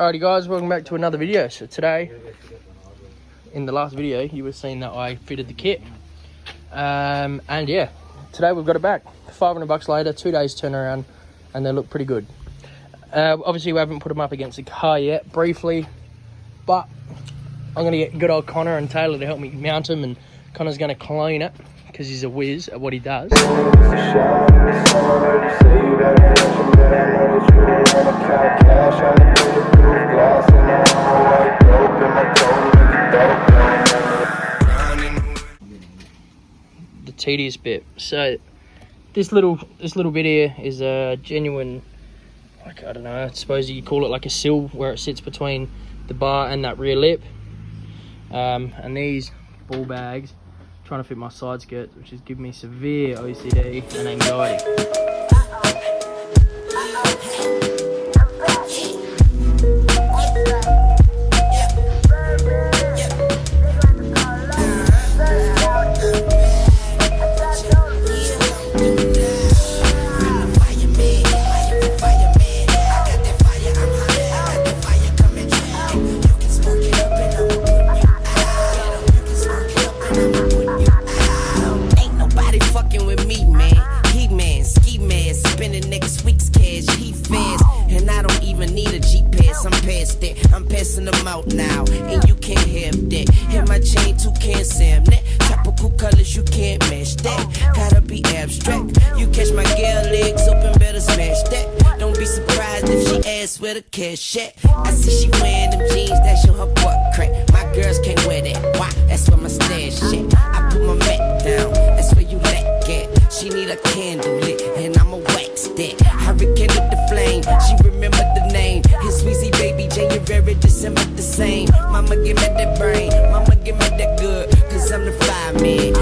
Alrighty guys, welcome back to another video. So today, in the last video, you were seeing that I fitted the kit. And yeah, today we've got it back. $500 later, 2 days turnaround, and they look pretty good. Obviously we haven't put them up against the car yet, briefly, but I'm gonna get good old Connor and Taylor to help me mount them, and Connor's gonna clean it, because he's a whiz at what he does. The tedious bit. So this little bit here is a genuine, like, I don't know, I suppose you call it like a sill where it sits between the bar and that rear lip. And these ball bags, trying to fit my side skirts, which is giving me severe OCD and anxiety. I'm passing them out now, and you can't have that. Hit my chain, too can't Sam that. Tropical colors, you can't match that. Gotta be abstract. You catch my girl legs open, better smash that. Don't be surprised if she asks where the cash at. I see she wearing them jeans that show her butt crack. My girls can't wear that. Why? That's where my stash at. I put my Mac down, that's where you lack at. She need a candle lit, and I'ma wax that. I rekindled the flame, she remembered the name. His Sweezy baby, January, December the same. Mama give me that brain, mama give me that good, cause I'm the fireman.